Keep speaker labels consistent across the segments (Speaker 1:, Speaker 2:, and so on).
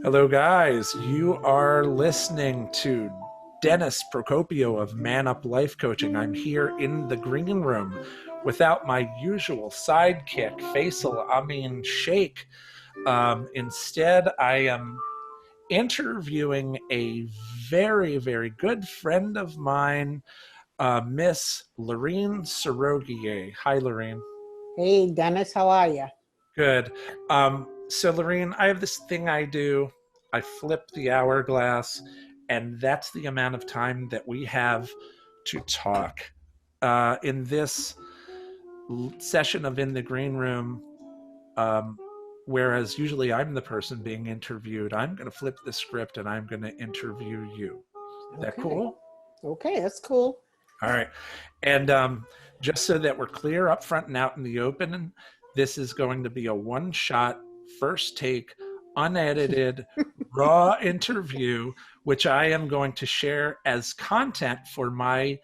Speaker 1: Hello, guys. You are listening to Dennis Procopio of Man Up Life Coaching. I'm here in the green room without my usual sidekick, Faisal Amin Sheikh. Instead, I am interviewing a very, very good friend of mine, Miss Lurene Serogier. Hi, Lurene.
Speaker 2: Hey, Dennis, how are you?
Speaker 1: Good. So, Lorene, I have this thing I do. I flip the hourglass, and that's the amount of time that we have to talk. In this session of In the Green Room, um, whereas usually I'm the person being interviewed, I'm going to flip the script and I'm going to interview you. Is that
Speaker 2: Okay.
Speaker 1: cool?
Speaker 2: Okay, that's cool.
Speaker 1: All right. And just so that we're clear up front and out in the open, this is going to be a one-shot, first take, unedited, raw interview, which I am going to share as content for my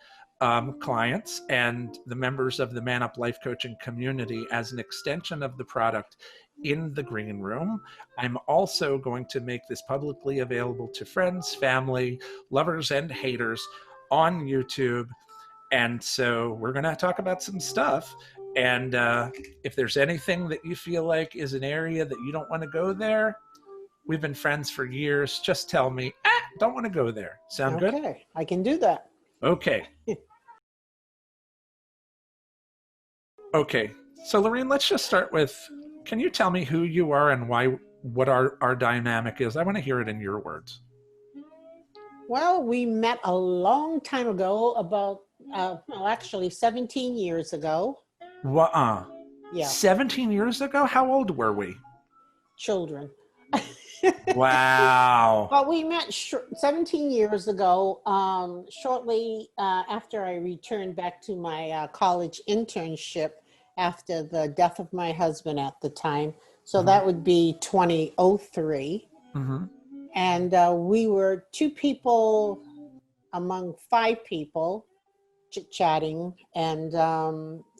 Speaker 1: clients and the members of the Man Up Life Coaching community as an extension of the product in the green room. I'm also going to make this publicly available to friends, family, lovers, and haters on YouTube. And so we're going to talk about some stuff. And if there's anything that you feel like is an area that you don't want to go there, we've been friends for years. Just tell me, don't want to go there. Sound good?
Speaker 2: Okay, I can do that.
Speaker 1: Okay. Okay. So, Lorene, let's just start with, can you tell me who you are and what our dynamic is? I want to hear it in your words.
Speaker 2: Well, we met a long time ago, about, actually 17 years ago.
Speaker 1: What?
Speaker 2: Yeah.
Speaker 1: 17 years ago? How old were we?
Speaker 2: Children.
Speaker 1: Wow.
Speaker 2: Well, we met 17 years ago, shortly after I returned back to my college internship after the death of my husband at the time. So that would be 2003.
Speaker 1: Mm-hmm.
Speaker 2: And we were two people among five people chit-chatting, and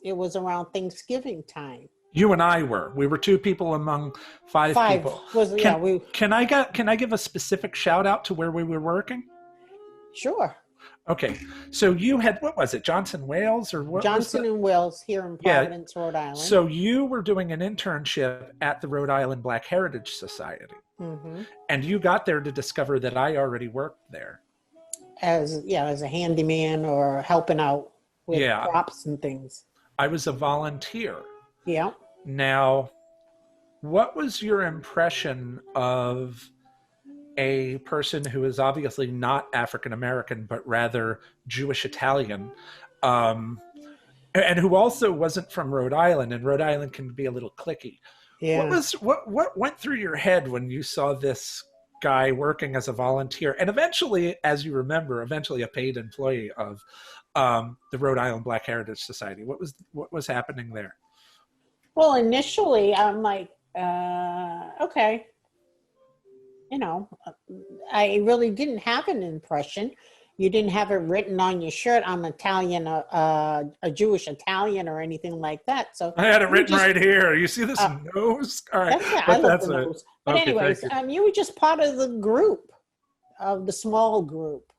Speaker 2: it was around Thanksgiving time.
Speaker 1: You and I were. We were two people among five people. Can I give a specific shout out to where we were working?
Speaker 2: Sure.
Speaker 1: Okay. So you had, what was it, Johnson Wales or what?
Speaker 2: Johnson and Wales here in Providence, Rhode Island.
Speaker 1: So you were doing an internship at the Rhode Island Black Heritage Society.
Speaker 2: Mm-hmm.
Speaker 1: And you got there to discover that I already worked there.
Speaker 2: As a handyman or helping out with props and things.
Speaker 1: I was a volunteer.
Speaker 2: Yeah.
Speaker 1: Now, what was your impression of a person who is obviously not African American, but rather Jewish Italian, and who also wasn't from Rhode Island? And Rhode Island can be a little cliquey.
Speaker 2: Yeah.
Speaker 1: What went through your head when you saw this guy working as a volunteer, and eventually, as you remember, a paid employee of the Rhode Island Black Heritage Society? What was happening there?
Speaker 2: Well, initially, I'm like, okay. I really didn't have an impression. You didn't have it written on your shirt, I'm Italian, a Jewish Italian or anything like that. So
Speaker 1: I had it written right here. You see this nose? All right.
Speaker 2: I love the nose. But okay, anyways, you were just part of the group, of the small group.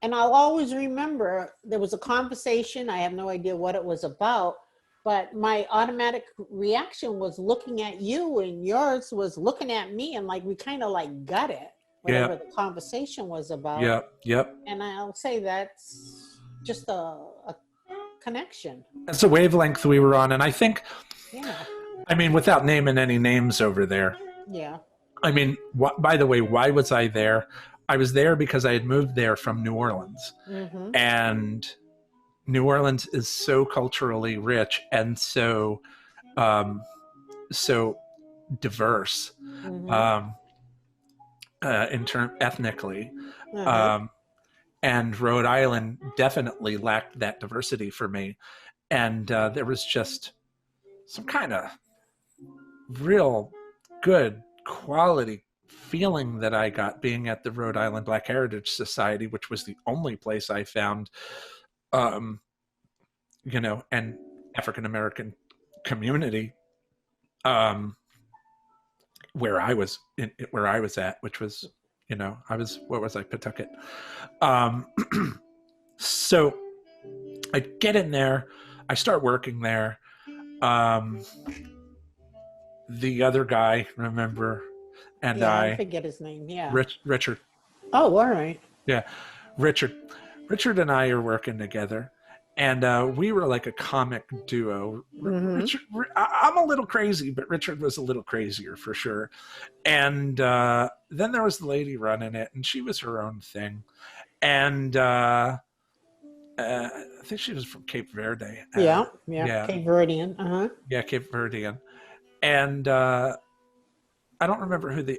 Speaker 2: And I'll always remember there was a conversation. I have no idea what it was about, but my automatic reaction was looking at you, and yours was looking at me, and like we kind of like got it, whatever the conversation was about.
Speaker 1: Yep.
Speaker 2: And I'll say that's just a connection.
Speaker 1: That's a wavelength we were on, and I think, I mean, without naming any names over there.
Speaker 2: Yeah.
Speaker 1: I mean, by the way, why was I there? I was there because I had moved there from New Orleans, and New Orleans is so culturally rich and so diverse in term ethnically, and Rhode Island definitely lacked that diversity for me, and there was just some kind of real good quality feeling that I got being at the Rhode Island Black Heritage Society, which was the only place I found an African American community where I was at, which was, Pawtucket. So I get in there, I start working there. The other guy, remember, and
Speaker 2: I forget his name. Yeah.
Speaker 1: Richard.
Speaker 2: Oh, all right.
Speaker 1: Yeah. Richard and I are working together, and we were like a comic duo. Richard, I'm a little crazy, but Richard was a little crazier for sure. And then there was the lady running it, and she was her own thing. And I think she was from Cape Verde.
Speaker 2: Yeah. Cape Verdean.
Speaker 1: Yeah, Cape Verdean. And I don't remember who there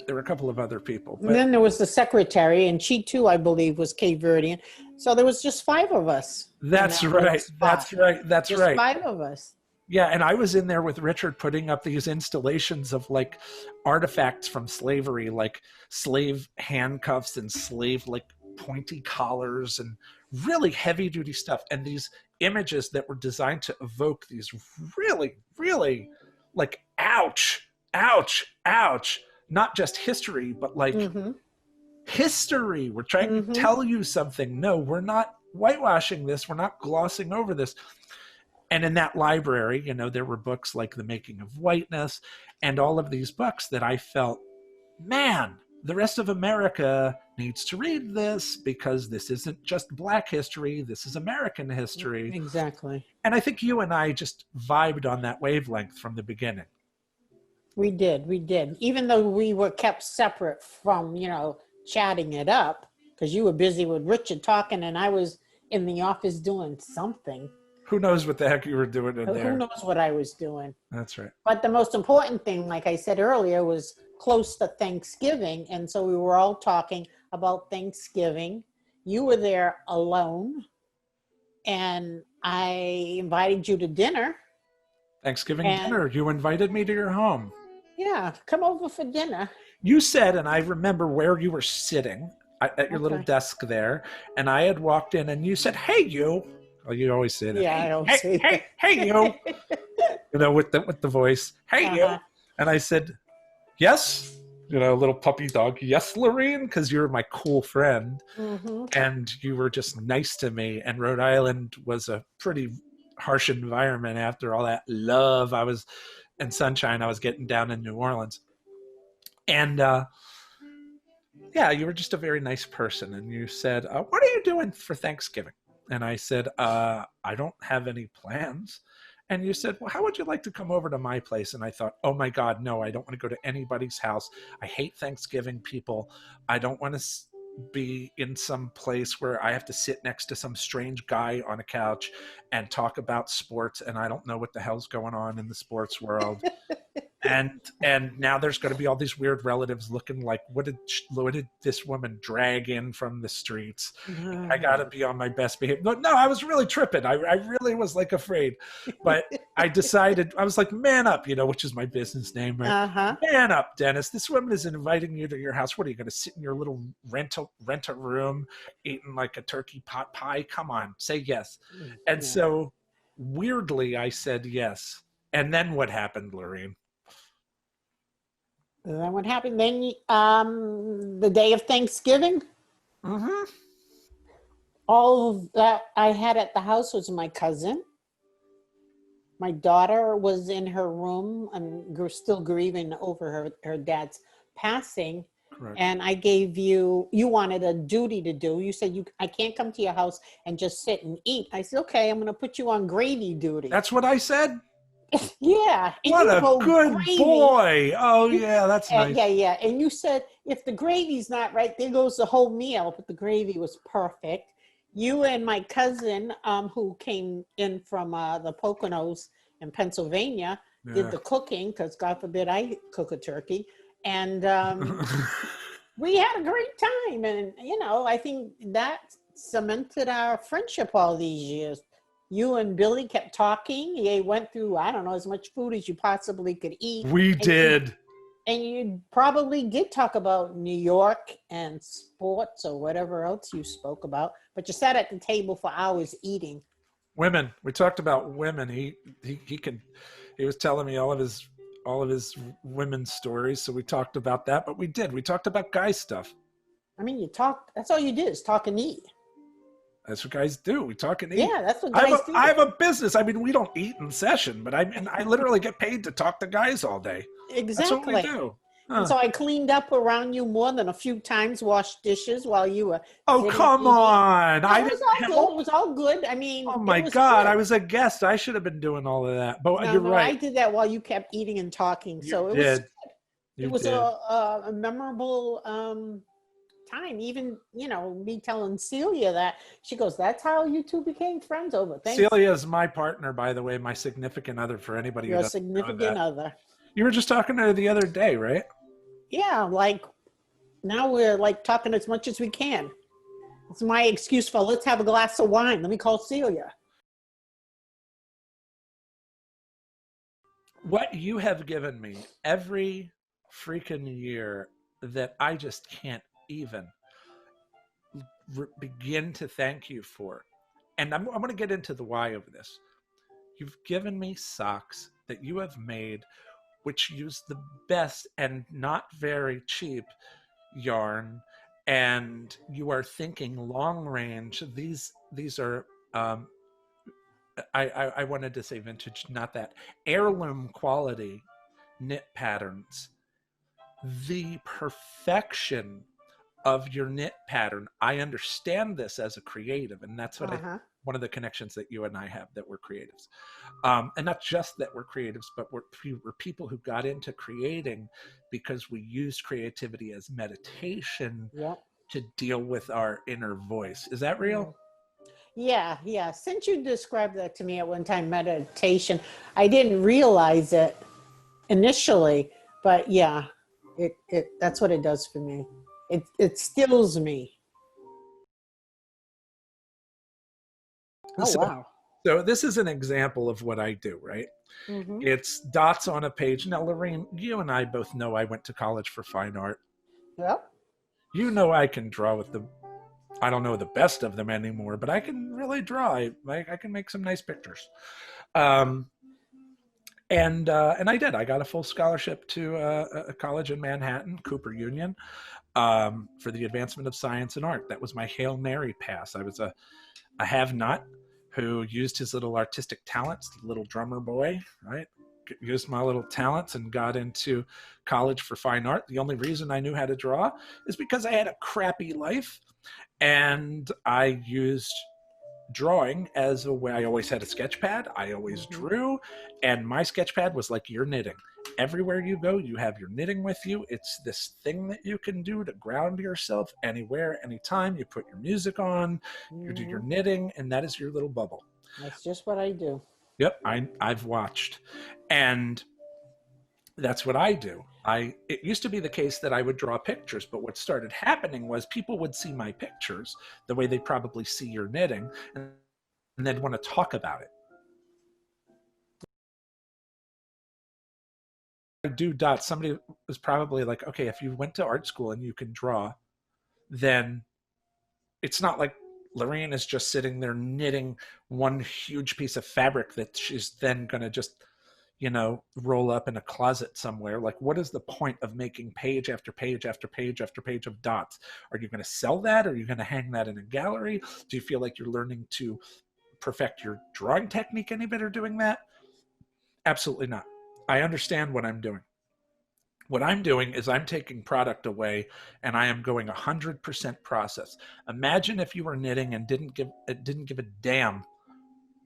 Speaker 1: were a couple of other people. But,
Speaker 2: and then there was the secretary, and she too, I believe, was Cape Verdean. So there was just 5 of us.
Speaker 1: That's right. That's right. That's
Speaker 2: just
Speaker 1: right.
Speaker 2: 5 of us.
Speaker 1: Yeah, and I was in there with Richard putting up these installations of like artifacts from slavery, like slave handcuffs and slave like pointy collars and really heavy duty stuff. And these images that were designed to evoke these really, really like ouch, not just history, but like history. We're trying to tell you something. No, we're not whitewashing this. We're not glossing over this. And in that library, there were books like The Making of Whiteness and all of these books that I felt, man, the rest of America needs to read this because this isn't just Black history. This is American history.
Speaker 2: Exactly.
Speaker 1: And I think you and I just vibed on that wavelength from the beginning.
Speaker 2: We did. Even though we were kept separate from, chatting it up, because you were busy with Richard talking and I was in the office doing something.
Speaker 1: Who knows what the heck you were doing in there?
Speaker 2: Who knows what I was doing?
Speaker 1: That's right.
Speaker 2: But the most important thing, like I said earlier, was close to Thanksgiving. And so we were all talking about Thanksgiving. You were there alone. And I invited you to dinner.
Speaker 1: Thanksgiving dinner. You invited me to your home.
Speaker 2: Yeah, come over for dinner.
Speaker 1: You said, and I remember where you were sitting at your little desk there. And I had walked in and you said, "Hey, you." Oh, you always say that.
Speaker 2: Yeah, I always say that.
Speaker 1: Hey, you. With the voice. Hey, you. And I said, "Yes." A little puppy dog. "Yes, Lurene," because you're my cool friend. And you were just nice to me. And Rhode Island was a pretty harsh environment after all that love and sunshine I was getting down in New Orleans. And you were just a very nice person. And you said, "What are you doing for Thanksgiving?" And I said, "I don't have any plans." And you said, "Well, how would you like to come over to my place?" And I thought, oh my God, no, I don't want to go to anybody's house. I hate Thanksgiving people. I don't want to be in some place where I have to sit next to some strange guy on a couch and talk about sports. And I don't know what the hell's going on in the sports world. And now there's going to be all these weird relatives looking like, what did this woman drag in from the streets? I got to be on my best behavior. No, I was really tripping. I really was like afraid. But I decided, I was like, man up, which is my business name, right? Man up, Dennis. This woman is inviting you to your house. What are you going to sit in your little rent a room eating like a turkey pot pie? Come on, say yes. And so weirdly, I said yes. And then what happened, Lurene?
Speaker 2: And then what happened? Then the day of Thanksgiving, all that I had at the house was my cousin. My daughter was in her room and still grieving over her dad's passing. Correct. And I gave you wanted a duty to do. You said I can't come to your house and just sit and eat. I said, okay, I'm going to put you on gravy duty.
Speaker 1: That's what I said?
Speaker 2: Yeah.
Speaker 1: What a good boy. Oh, yeah, that's nice.
Speaker 2: Yeah. And you said, if the gravy's not right, there goes the whole meal. But the gravy was perfect. You and my cousin, who came in from the Poconos in Pennsylvania, did the cooking, because God forbid I cook a turkey. And we had a great time. And, I think that cemented our friendship all these years. You and Billy kept talking. You went through, I don't know, as much food as you possibly could eat.
Speaker 1: We did.
Speaker 2: And you probably did talk about New York and sports or whatever else you spoke about. But you sat at the table for hours eating.
Speaker 1: Women. We talked about women. He was telling me all of his all of his women's stories. So we talked about that, but we talked about guy stuff.
Speaker 2: I mean, that's all you did is talk and eat.
Speaker 1: That's what guys do. We talk and eat.
Speaker 2: Yeah, that's what guys do.
Speaker 1: I have a business. I mean, we don't eat in session, but I literally get paid to talk to guys all day.
Speaker 2: Exactly.
Speaker 1: That's what we do.
Speaker 2: And so I cleaned up around you more than a few times, washed dishes while you were.
Speaker 1: Oh, come on.
Speaker 2: It was all good. I mean,
Speaker 1: oh my God, I was a guest. I should have been doing all of that. But you're right.
Speaker 2: I did that while you kept eating and talking. So it was a memorable time. Even, me telling Celia that, she goes, that's how you two became friends over. Thanks.
Speaker 1: Celia is my partner, by the way, my significant other for anybody who doesn't know that.
Speaker 2: Your significant other.
Speaker 1: You were just talking to her the other day, right?
Speaker 2: Yeah, like now we're like talking as much as we can. It's my excuse for let's have a glass of wine. Let me call Celia.
Speaker 1: What you have given me every freaking year that I just can't even begin to thank you for. And I'm going to get into the why of this. You've given me socks that you have made which use the best and not very cheap yarn, and you are thinking long range. These are I wanted to say vintage, not that, heirloom quality knit patterns. The perfection of your knit pattern. I understand this as a creative, and that's what one of the connections that you and I have, that we're creatives. And not just that we're creatives, but we're people who got into creating because we used creativity as meditation to deal with our inner voice. Is that real?
Speaker 2: Yeah. Since you described that to me at one time, meditation, I didn't realize it initially, but yeah, that's what it does for me. It stills me. Oh, wow.
Speaker 1: So this is an example of what I do, right? Mm-hmm. It's dots on a page. Now, Lurene, you and I both know I went to college for fine art.
Speaker 2: Yep.
Speaker 1: You know I can draw with I don't know the best of them anymore, but I can really draw. I can make some nice pictures. And I did. I got a full scholarship to a college in Manhattan, Cooper Union, for the advancement of science and art. That was my Hail Mary pass. I was a have-not who used his little artistic talents, little drummer boy, right? Used my little talents and got into college for fine art. The only reason I knew how to draw is because I had a crappy life, and I used drawing as a way. I always had a sketch pad. I always drew, and my sketch pad was like your knitting. Everywhere you go, you have your knitting with you. It's this thing that you can do to ground yourself anywhere, anytime. You put your music on, you do your knitting, and that is your little bubble.
Speaker 2: That's just what I do.
Speaker 1: Yep, I've watched. And that's what I do. It used to be the case that I would draw pictures, but what started happening was people would see my pictures the way they probably see your knitting, and they'd want to talk about it. I do dots. Somebody was probably like, okay, if you went to art school and you can draw, then it's not like Lurene is just sitting there knitting one huge piece of fabric that she's then going to just, roll up in a closet somewhere. Like, what is the point of making page after page after page after page of dots? Are you going to sell that? Are you going to hang that in a gallery? Do you feel like you're learning to perfect your drawing technique any better doing that? Absolutely not. I understand what I'm doing. What I'm doing is I'm taking product away, and I am going 100% process. Imagine if you were knitting and didn't give a damn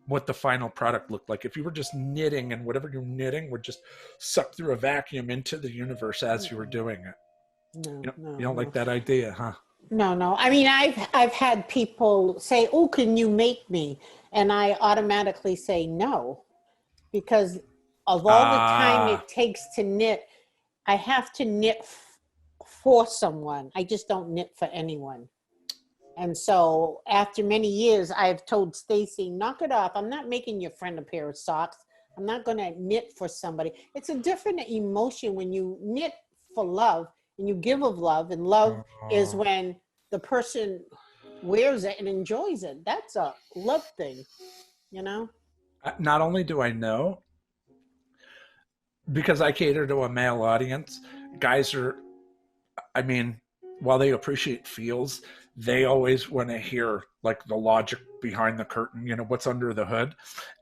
Speaker 1: what the final product looked like. If you were just knitting and whatever you're knitting would just suck through a vacuum into the universe as you were doing it. You don't like that idea, huh?
Speaker 2: No. I mean, I've had people say, "Oh, can you make me?" And I automatically say no, because of all the time it takes to knit, I have to knit for someone. I just don't knit for anyone. And so after many years, I've told Stacy, knock it off. I'm not making your friend a pair of socks. I'm not going to knit for somebody. It's a different emotion when you knit for love and you give of love. And love is when the person wears it and enjoys it. That's a love thing,
Speaker 1: Not only do I know, because I cater to a male audience, guys are, I mean, while they appreciate feels, they always want to hear like the logic behind the curtain, what's under the hood.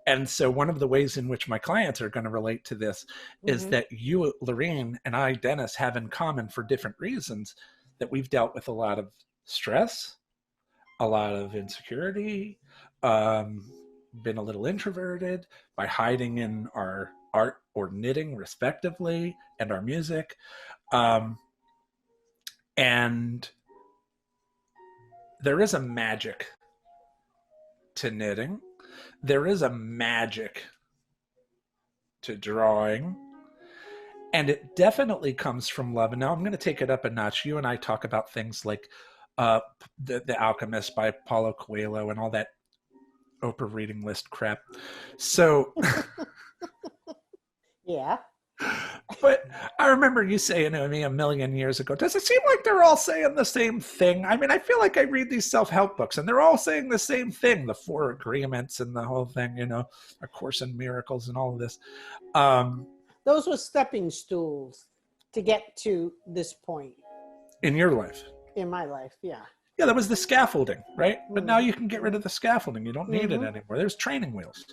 Speaker 1: And so one of the ways in which my clients are going to relate to this is that you, Lurene, and I, Dennis, have in common for different reasons that we've dealt with a lot of stress, a lot of insecurity, been a little introverted by hiding in our art or knitting respectively and our music. And there is a magic to knitting. There is a magic to drawing. And it definitely comes from love. And now I'm going to take it up a notch. You and I talk about things like The Alchemist by Paulo Coelho and all that Oprah reading list crap. So
Speaker 2: yeah.
Speaker 1: But I remember you saying to me a million years ago, does it seem like they're all saying the same thing? I mean, I feel like I read these self-help books and they're all saying the same thing, the 4 agreements and the whole thing, A Course in Miracles and all of this.
Speaker 2: Those were stepping stools to get to this point.
Speaker 1: In your life?
Speaker 2: In my life, yeah.
Speaker 1: Yeah, that was the scaffolding, right? But now you can get rid of the scaffolding. You don't need it anymore. There's training wheels.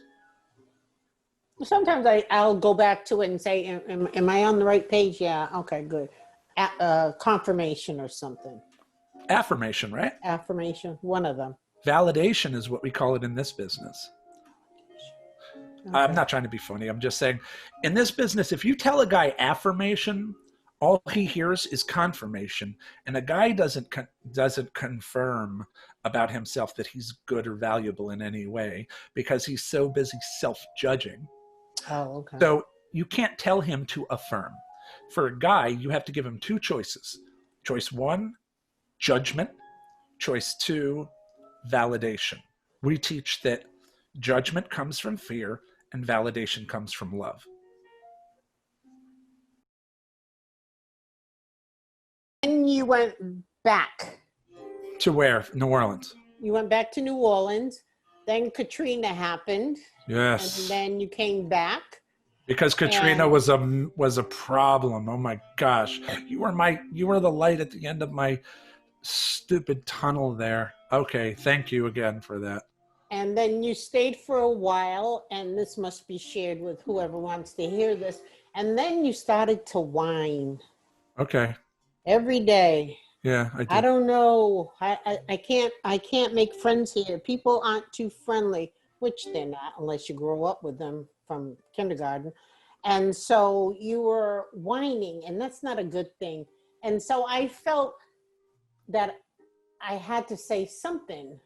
Speaker 2: Sometimes I'll go back to it and say, am I on the right page? Yeah, okay, good. Confirmation or something.
Speaker 1: Affirmation, right?
Speaker 2: Affirmation, one of them.
Speaker 1: Validation is what we call it in this business. Okay. I'm not trying to be funny. I'm just saying, in this business, if you tell a guy affirmation, all he hears is confirmation. And a guy doesn't confirm about himself that he's good or valuable in any way because he's so busy self-judging.
Speaker 2: Oh, okay.
Speaker 1: So you can't tell him to affirm. For a guy, you have to give him 2 choices. Choice 1, judgment. Choice 2, validation. We teach that judgment comes from fear and validation comes from love.
Speaker 2: And you went back.
Speaker 1: To where? New Orleans.
Speaker 2: You went back to New Orleans. Then Katrina happened.
Speaker 1: Yes.
Speaker 2: And then you came back.
Speaker 1: Because Katrina was a problem. Oh my gosh. You were the light at the end of my stupid tunnel there. Okay, thank you again for that.
Speaker 2: And then you stayed for a while, and this must be shared with whoever wants to hear this. And then you started to whine.
Speaker 1: Okay.
Speaker 2: Every day.
Speaker 1: Yeah, I did.
Speaker 2: I don't know. I can't make friends here. People aren't too friendly, which they're not unless you grow up with them from kindergarten. And so you were whining, and that's not a good thing. And so I felt that I had to say something.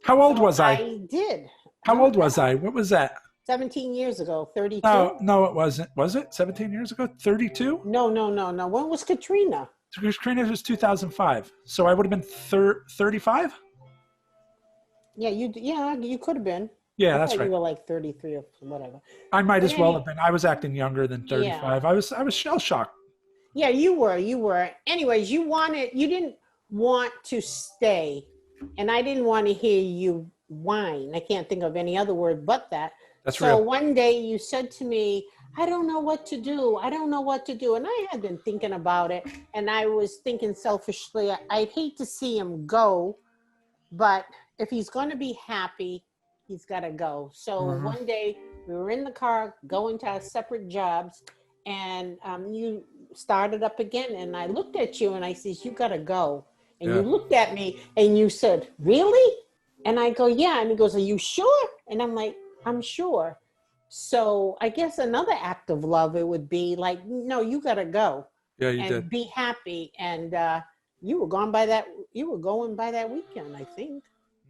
Speaker 1: How old was I?
Speaker 2: I did.
Speaker 1: How old was I? What was that?
Speaker 2: 17 years ago, 32.
Speaker 1: No, it wasn't. Was it 17 years ago? 32?
Speaker 2: No. When was Katrina?
Speaker 1: Katrina was 2005. So I would have been 35?
Speaker 2: Yeah, you could have been.
Speaker 1: Yeah, that's right.
Speaker 2: You were like 33 or whatever.
Speaker 1: I might as well have been. I was acting younger than 35. Yeah. I was shell shocked.
Speaker 2: Yeah, you were. Anyways, you didn't want to stay. And I didn't want to hear you whine. I can't think of any other word but that.
Speaker 1: That's
Speaker 2: so
Speaker 1: real.
Speaker 2: One day you said to me, I don't know what to do. I don't know what to do. And I had been thinking about it. And I was thinking selfishly, I'd hate to see him go. But if he's going to be happy, he's got to go. So One day we were in the car going to our separate jobs. And you started up again. And I looked at you and I said, you got to go. And you looked at me and you said, really? And I go, yeah. And he goes, are you sure? And I'm like, I'm sure. So I guess another act of love, it would be like, no, you got to go.
Speaker 1: Yeah, you did.
Speaker 2: And be happy. And you were going by that weekend, I think.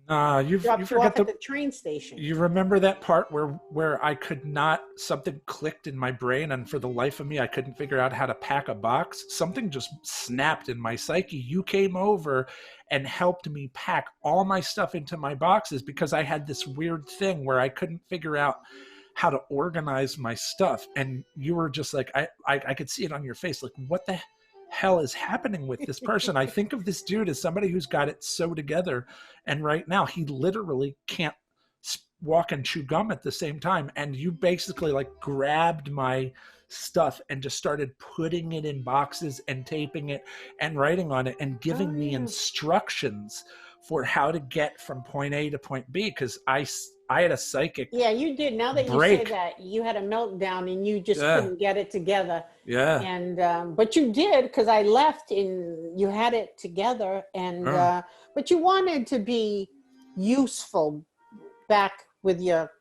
Speaker 1: You forget
Speaker 2: at the train station.
Speaker 1: You remember that part where I could not, something clicked in my brain, and for the life of me, I couldn't figure out how to pack a box. Something just snapped in my psyche. You came over and helped me pack all my stuff into my boxes because I had this weird thing where I couldn't figure out how to organize my stuff. And you were just like, I could see it on your face. Like, what the hell is happening with this person? I think of this dude as somebody who's got it so together, and right now he literally can't walk and chew gum at the same time. And you basically like grabbed my stuff and just started putting it in boxes and taping it and writing on it and giving me instructions for how to get from point A to point B, because I had a psychic
Speaker 2: you did. Now that
Speaker 1: break.
Speaker 2: You say that, you had a meltdown and you just couldn't get it together.
Speaker 1: Yeah.
Speaker 2: And but you did, because I left and you had it together. And but you wanted to be useful back with your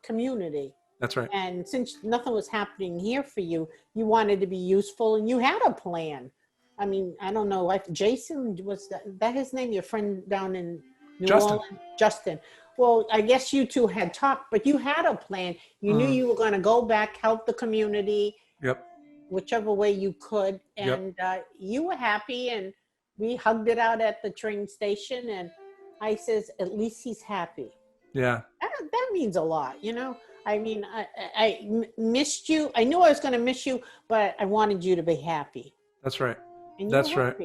Speaker 2: community.
Speaker 1: That's right.
Speaker 2: And since nothing was happening here for you, you wanted to be useful, and you had a plan. I mean, I don't know if Jason was that his name, your friend down in New Orleans? Justin. Well, I guess you two had talked, but you had a plan. You knew you were going to go back, help the community.
Speaker 1: Yep.
Speaker 2: Whichever way you could. And you were happy, and we hugged it out at the train station. And I says, at least he's happy.
Speaker 1: Yeah.
Speaker 2: That means a lot, you know? I mean, I missed you. I knew I was going to miss you, but I wanted you to be happy.
Speaker 1: That's right.
Speaker 2: And
Speaker 1: that's right.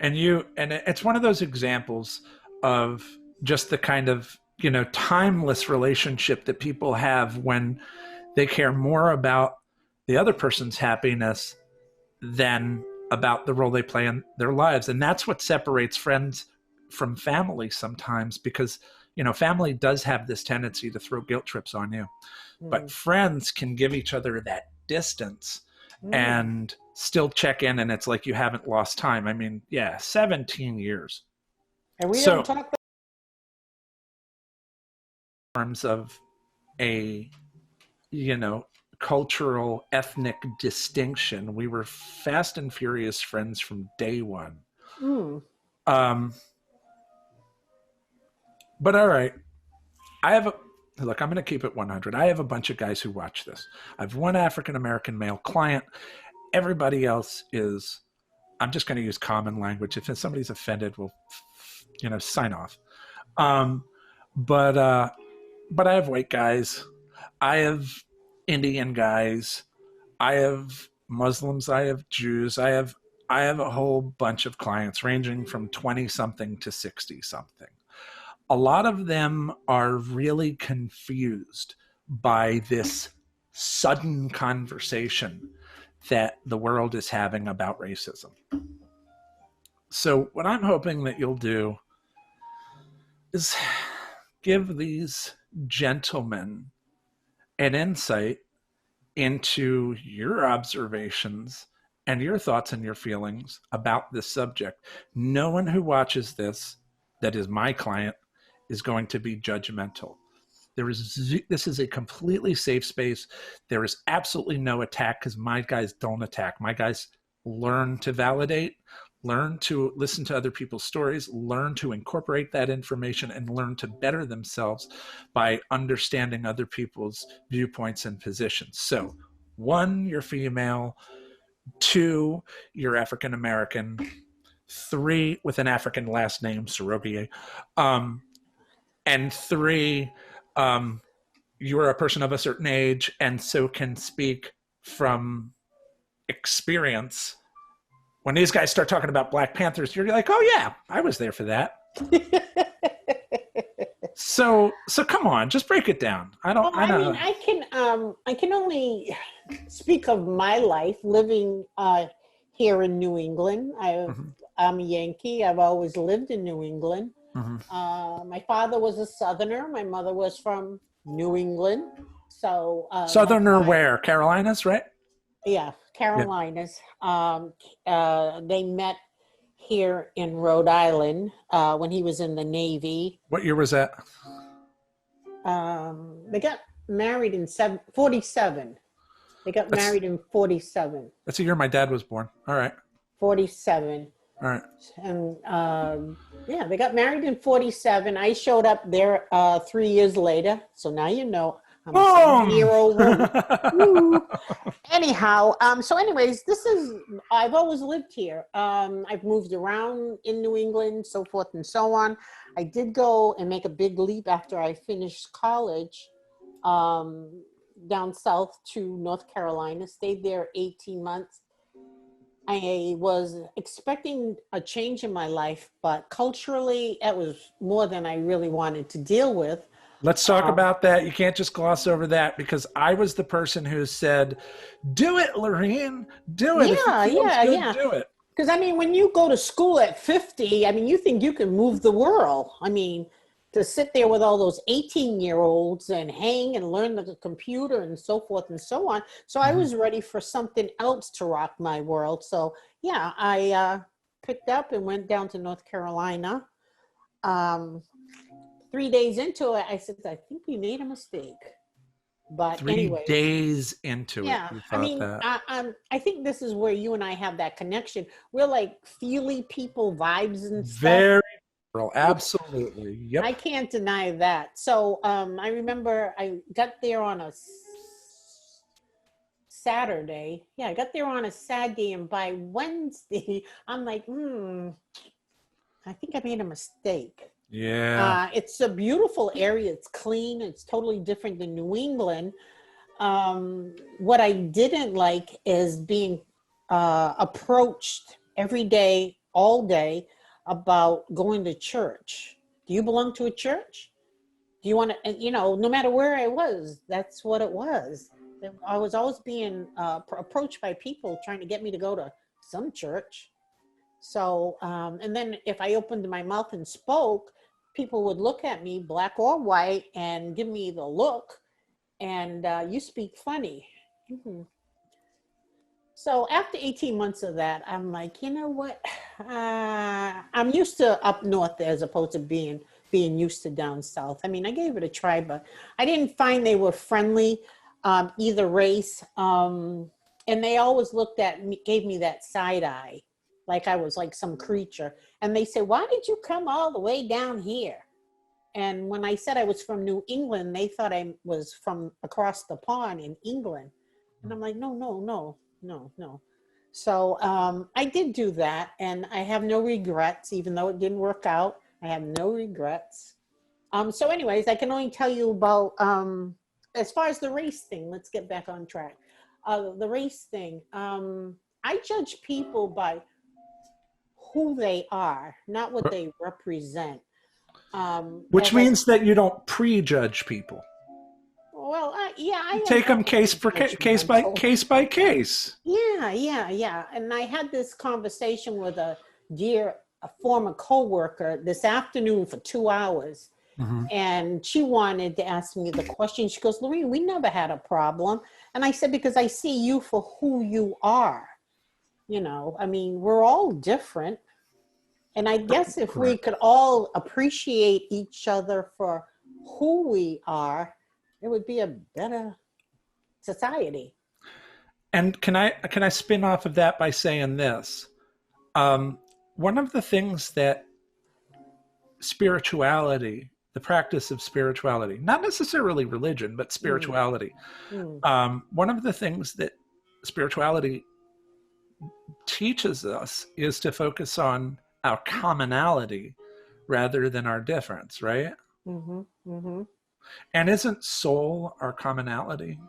Speaker 1: And it's one of those examples of just the kind of, you know, timeless relationship that people have when they care more about the other person's happiness than about the role they play in their lives. And that's what separates friends from family sometimes, because, you know, family does have this tendency to throw guilt trips on you, but friends can give each other that distance and still check in, and it's like you haven't lost time. I mean, 17 years.
Speaker 2: And we don't talk about
Speaker 1: in terms of a, you know, cultural, ethnic distinction. We were fast and furious friends from day one. But all right, look, I'm going to keep it 100. I have a bunch of guys who watch this. I have one African-American male client. Everybody else is, I'm just going to use common language. If somebody's offended, we'll, you know, sign off. But I have white guys. I have Indian guys. I have Muslims. I have Jews. I have a whole bunch of clients ranging from 20 something to 60 something. A lot of them are really confused by this sudden conversation that the world is having about racism. So what I'm hoping that you'll do is give these gentlemen an insight into your observations and your thoughts and your feelings about this subject. No one who watches this, that is my client, is going to be judgmental. This is a completely safe space. There is absolutely no attack, because my guys don't attack. My guys learn to validate, learn to listen to other people's stories, learn to incorporate that information, and learn to better themselves by understanding other people's viewpoints and positions. So 1, you're female. 2, you're African American. 3, with an African last name, Sorogier. And 3, you're a person of a certain age and so can speak from experience. When these guys start talking about Black Panthers, you're like, oh yeah, I was there for that. So come on, just break it down. I mean,
Speaker 2: I can only speak of my life living here in New England. I'm a Yankee. I've always lived in New England. My father was a Southerner. My mother was from New England. So
Speaker 1: Southerner where? Carolinas, right?
Speaker 2: Yeah, Carolinas. Yeah. They met here in Rhode Island when he was in the Navy.
Speaker 1: What year was that?
Speaker 2: They got married in 47. They got married in 47.
Speaker 1: That's the year my dad was born. All right.
Speaker 2: 47.
Speaker 1: All right.
Speaker 2: And yeah, they got married in 47. I showed up there 3 years later. So now you know I'm a 7-year-old woman. Anyhow, so anyways, I've always lived here. I've moved around in New England, so forth and so on. I did go and make a big leap after I finished college down south to North Carolina, stayed there 18 months. I was expecting a change in my life, but culturally, it was more than I really wanted to deal with.
Speaker 1: Let's talk about that. You can't just gloss over that, because I was the person who said, do it, Lurene. Do it.
Speaker 2: Yeah,
Speaker 1: if it feels good, do it.
Speaker 2: Because, I mean, when you go to school at 50, I mean, you think you can move the world. I mean, to sit there with all those 18-year-olds and hang and learn the computer and so forth and so on. So I was ready for something else to rock my world. So, yeah, I picked up and went down to North Carolina. 3 days into it, I said, I think we made a mistake. But anyway,
Speaker 1: 3 days into it, you thought
Speaker 2: I mean,
Speaker 1: that.
Speaker 2: I think this is where you and I have that connection. We're like feely people, vibes and stuff.
Speaker 1: Very real, absolutely. Yep.
Speaker 2: I can't deny that. So I remember I got there on a Saturday. Yeah, I got there on a Saturday, and by Wednesday, I'm like, I think I made a mistake.
Speaker 1: Yeah.
Speaker 2: It's a beautiful area. It's clean. It's totally different than New England. What I didn't like is being approached every day, all day, about going to church. Do you belong to a church? Do you want to, you know, no matter where I was, that's what it was. I was always being approached by people trying to get me to go to some church. So, and then if I opened my mouth and spoke, people would look at me, black or white, and give me the look, and you speak funny. So after 18 months of that, I'm like, you know what? I'm used to up north as opposed to being used to down south. I mean, I gave it a try, but I didn't find they were friendly, either race. And they always looked at me, gave me that side eye, like I was like some creature. And they said, why did you come all the way down here? And when I said I was from New England, they thought I was from across the pond in England. And I'm like, no. So I did do that, and I have no regrets, even though it didn't work out. I have no regrets. So anyways, I can only tell you about, as far as the race thing, let's get back on track. The race thing, I judge people by who they are, not what they represent.
Speaker 1: Which means that you don't prejudge people.
Speaker 2: Well, I
Speaker 1: take them case by case.
Speaker 2: Yeah. And I had this conversation with a former coworker this afternoon for 2 hours. And she wanted to ask me the question. She goes, Lurene, we never had a problem. And I said, because I see you for who you are. You know, I mean, we're all different. And I guess if we could all appreciate each other for who we are, it would be a better society.
Speaker 1: And can I spin off of that by saying this? One of the things that spirituality, the practice of spirituality, not necessarily religion, but spirituality. One of the things that spirituality teaches us is to focus on our commonality rather than our difference, right? And isn't soul our commonality?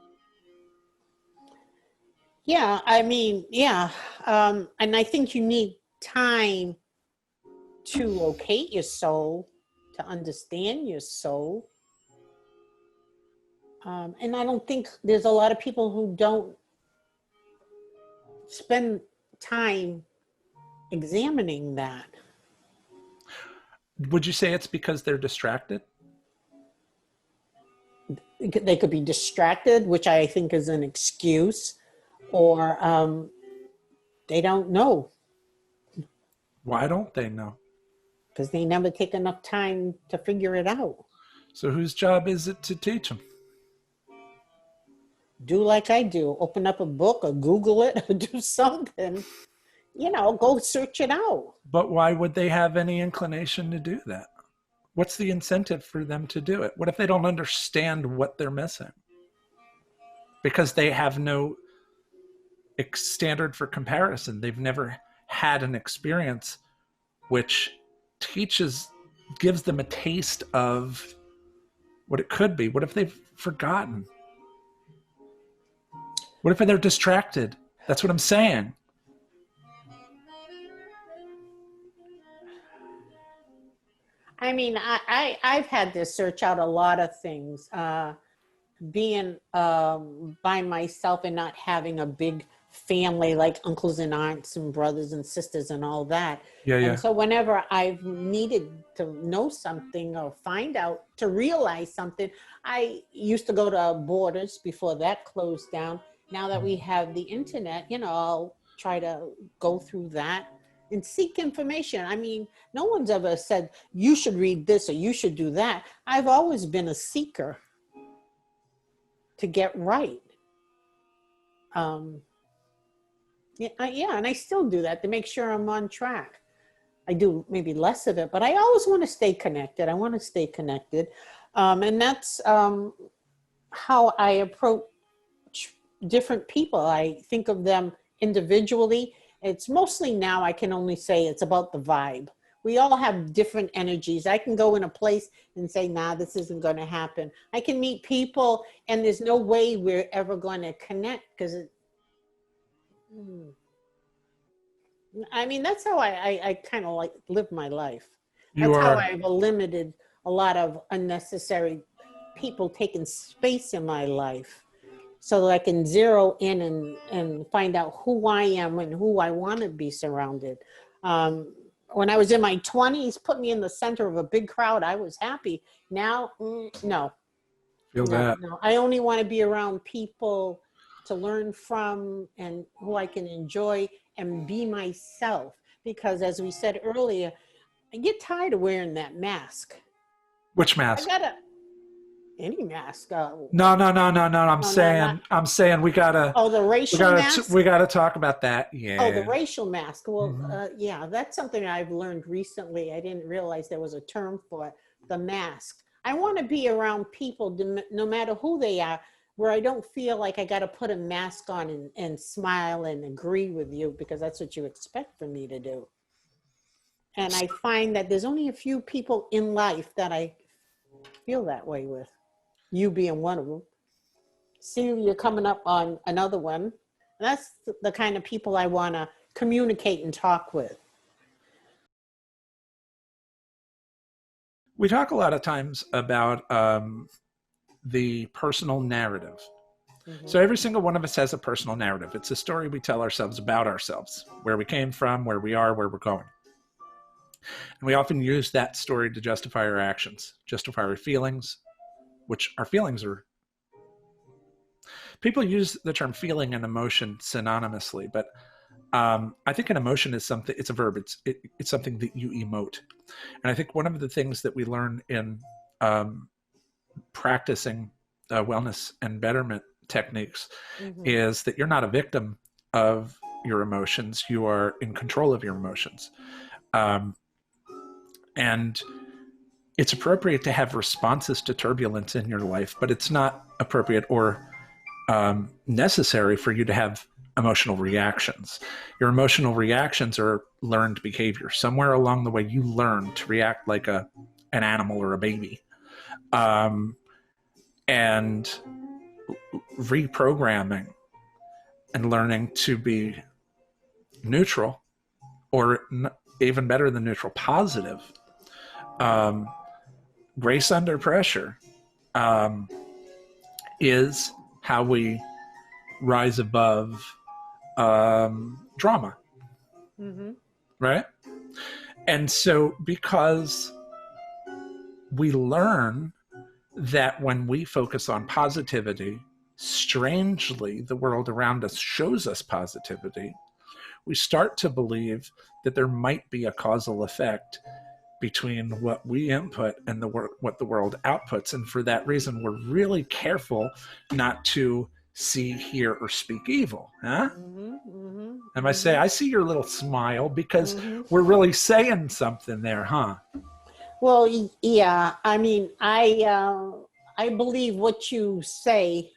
Speaker 2: Yeah, I mean, yeah. And I think you need time to locate your soul, to understand your soul. And I don't think there's a lot of people who don't spend time examining that.
Speaker 1: Would you say it's because they're distracted?
Speaker 2: They could be distracted, which I think is an excuse, or they don't know.
Speaker 1: Why don't they know?
Speaker 2: Because they never take enough time to figure it out.
Speaker 1: So whose job is it to teach them?
Speaker 2: Do like I do. Open up a book or Google it or do something. You know, go search it out.
Speaker 1: But why would they have any inclination to do that? What's the incentive for them to do it? What if they don't understand what they're missing? Because they have no standard for comparison. They've never had an experience which gives them a taste of what it could be. What if they've forgotten? What if they're distracted? That's what I'm saying.
Speaker 2: I mean, I've had to search out a lot of things. Being by myself and not having a big family like uncles and aunts and brothers and sisters and all that.
Speaker 1: Yeah,
Speaker 2: And
Speaker 1: yeah.
Speaker 2: so whenever I've needed to know something or find out, to realize something, I used to go to Borders before that closed down. Now that we have the internet, I'll try to go through that and seek information. I mean, no one's ever said you should read this or you should do that. I've always been a seeker to get right. Yeah, and I still do that to make sure I'm on track. I do maybe less of it, but I always want to stay connected. I want to stay connected. And that's how I approach different people. I think of them individually. It's mostly now I can only say it's about the vibe. We all have different energies. I can go in a place and say, nah, this isn't going to happen. I can meet people and there's no way we're ever going to connect because I mean, that's how I kind of like live my life. That's how I've eliminated a lot of unnecessary people taking space in my life so that I can zero in and find out who I am and who I want to be surrounded. When I was in my 20s, put me in the center of a big crowd. I was happy. Now, no.
Speaker 1: Feel that.
Speaker 2: No. I only want to be around people to learn from and who I can enjoy and be myself. Because as we said earlier, I get tired of wearing that mask.
Speaker 1: Which mask?
Speaker 2: Any mask.
Speaker 1: No. I'm saying we gotta.
Speaker 2: Oh, the racial mask.
Speaker 1: We gotta talk about that. Yeah.
Speaker 2: Oh, the racial mask. Well, yeah, that's something I've learned recently. I didn't realize there was a term for it. The mask. I want to be around people, no matter who they are, where I don't feel like I got to put a mask on and smile and agree with you because that's what you expect from me to do. And I find that there's only a few people in life that I feel that way with. You being one of them. See, you're coming up on another one. That's the kind of people I want to communicate and talk with.
Speaker 1: We talk a lot of times about the personal narrative. So every single one of us has a personal narrative. It's a story we tell ourselves about ourselves, where we came from, where we are, where we're going. And we often use that story to justify our actions, justify our feelings, which our feelings are. People use the term feeling and emotion synonymously, but I think an emotion is something, it's a verb, it's something that you emote. And I think one of the things that we learn in practicing wellness and betterment techniques is that you're not a victim of your emotions, you are in control of your emotions. And it's appropriate to have responses to turbulence in your life, but it's not appropriate or necessary for you to have emotional reactions. Your emotional reactions are learned behavior. Somewhere along the way, you learn to react like an animal or a baby. And reprogramming and learning to be neutral, or even better than neutral, positive. Grace under pressure is how we rise above drama. Right? And so because we learn that when we focus on positivity, strangely, the world around us shows us positivity, we start to believe that there might be a causal effect between what we input and what the world outputs. And for that reason, we're really careful not to see, hear, or speak evil. Huh? And I say, I see your little smile because we're really saying something there, huh?
Speaker 2: Well, yeah. I mean, I believe what you say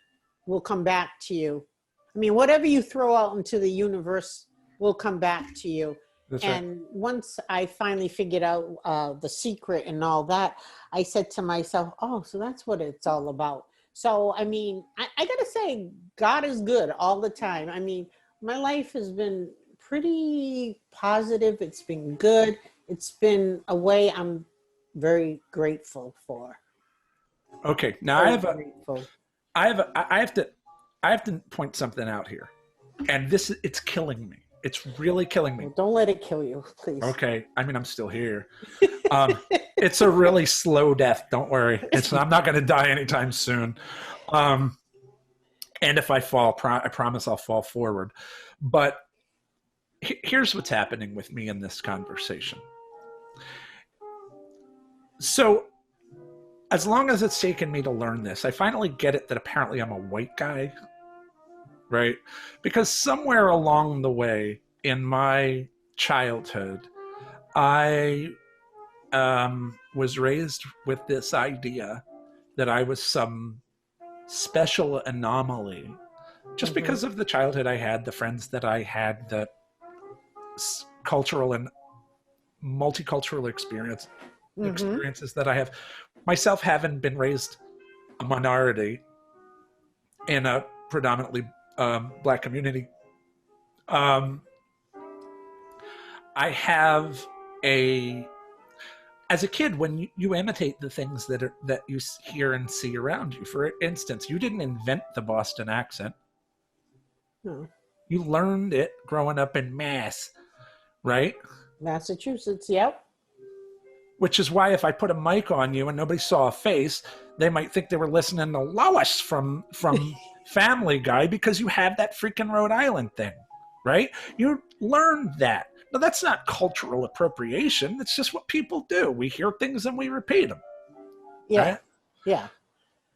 Speaker 2: will come back to you. I mean, whatever you throw out into the universe will come back to you.
Speaker 1: That's
Speaker 2: and
Speaker 1: right.
Speaker 2: Once I finally figured out the secret and all that, I said to myself, oh, so that's what it's all about. So, I mean, I got to say, God is good all the time. I mean, my life has been pretty positive. It's been good. It's been a way I'm very grateful for.
Speaker 1: Okay, now I have to point something out here, and it's killing me. It's really killing me.
Speaker 2: Well, don't let it kill you, please.
Speaker 1: Okay, I mean I'm still here. It's a really slow death. Don't worry. I'm not going to die anytime soon. And if I fall, I promise I'll fall forward. But here's what's happening with me in this conversation. So, as long as it's taken me to learn this, I finally get it that apparently I'm a white guy, right? Because somewhere along the way in my childhood, I was raised with this idea that I was some special anomaly just because of the childhood I had, the friends that I had, the cultural and multicultural experiences that I have. Myself, having been raised a minority in a predominantly Black community, I have as a kid, when you imitate the things that you hear and see around you. For instance, you didn't invent the Boston accent.
Speaker 2: No.
Speaker 1: You learned it growing up in Mass, right?
Speaker 2: Massachusetts, yep.
Speaker 1: Which is why if I put a mic on you and nobody saw a face, they might think they were listening to Lois from Family Guy, because you have that freaking Rhode Island thing, right? You learned that. Now, that's not cultural appropriation. It's just what people do. We hear things and we repeat them.
Speaker 2: Yeah,
Speaker 1: right?
Speaker 2: yeah.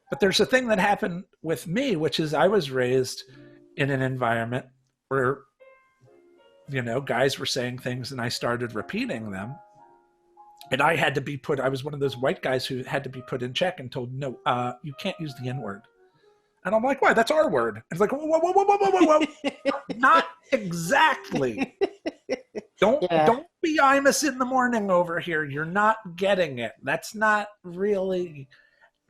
Speaker 1: But there's a thing that happened with me, which is I was raised in an environment where, guys were saying things and I started repeating them. And I had to be I was one of those white guys who had to be put in check and told, no, you can't use the N-word. And I'm like, why? That's our word. And it's like, whoa, whoa, whoa, whoa, whoa, whoa. Not exactly. Don't be Imus in the morning over here. You're not getting it. That's not really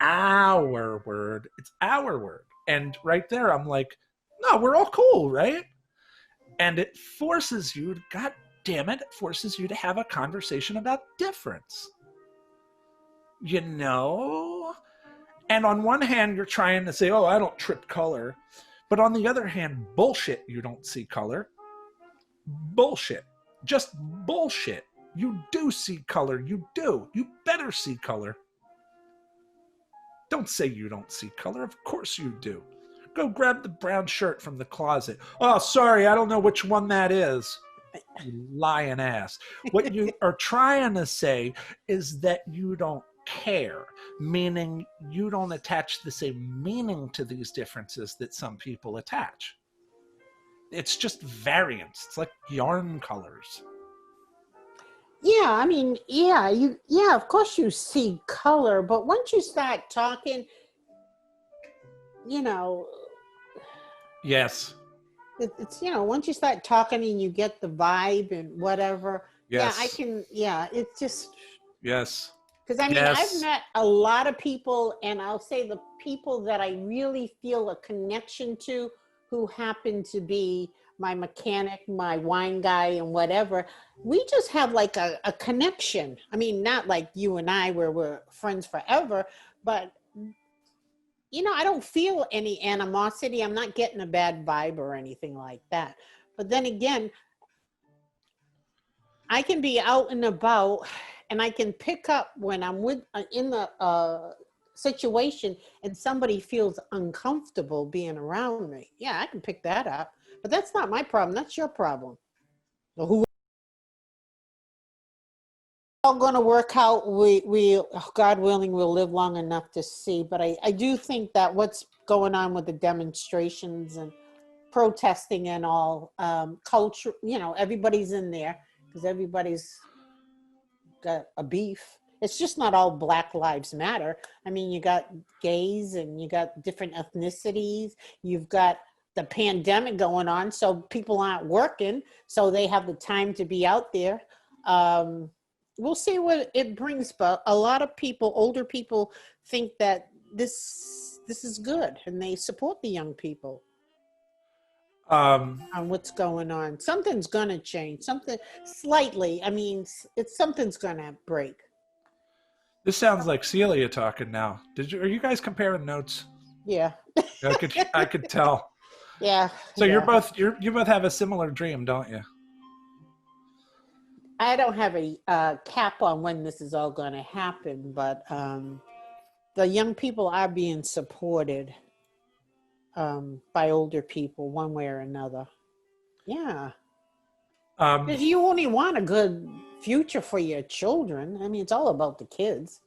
Speaker 1: our word. It's our word. And right there, I'm like, no, we're all cool, right? And it forces you, God damn it, it forces you to have a conversation about difference. And on one hand, you're trying to say, oh, I don't trip color. But on the other hand, bullshit, you don't see color. Bullshit. Just bullshit. You do see color. You do. You better see color. Don't say you don't see color. Of course you do. Go grab the brown shirt from the closet. Oh, sorry, I don't know which one that is. You lying ass. What you are trying to say is that you don't care, meaning you don't attach the same meaning to these differences that some people attach. It's just variance. It's like yarn colors.
Speaker 2: Yeah, I mean, of course you see color, but once you start talking,
Speaker 1: Yes.
Speaker 2: It's once you start talking and you get the vibe and whatever.
Speaker 1: Yes.
Speaker 2: It's just.
Speaker 1: Yes.
Speaker 2: Because I've met a lot of people, and I'll say the people that I really feel a connection to, who happen to be my mechanic, my wine guy, and whatever. We just have like a connection. I mean, not like you and I where we're friends forever, but I don't feel any animosity. I'm not getting a bad vibe or anything like that. But then again, I can be out and about and I can pick up when I'm in the situation and somebody feels uncomfortable being around me. Yeah, I can pick that up. But that's not my problem. That's your problem. So who all going to work out? We God willing, we'll live long enough to see. But I do think that what's going on with the demonstrations and protesting and all, culture, everybody's in there because everybody's got a beef. It's just not all Black Lives Matter. I mean, you got gays and you got different ethnicities. You've got the pandemic going on, so people aren't working, so they have the time to be out there. We'll see what it brings, but a lot of people, older people, think that this is good, and they support the young people on what's going on. Something's gonna change, something slightly. I mean, something's gonna break.
Speaker 1: This sounds like Celia talking now. Are you guys comparing notes?
Speaker 2: Yeah.
Speaker 1: I could tell.
Speaker 2: Yeah.
Speaker 1: So
Speaker 2: yeah.
Speaker 1: you both have a similar dream, don't you?
Speaker 2: I don't have a cap on when this is all going to happen, but the young people are being supported by older people one way or another. Yeah. Because you only want a good future for your children. I mean, it's all about the kids.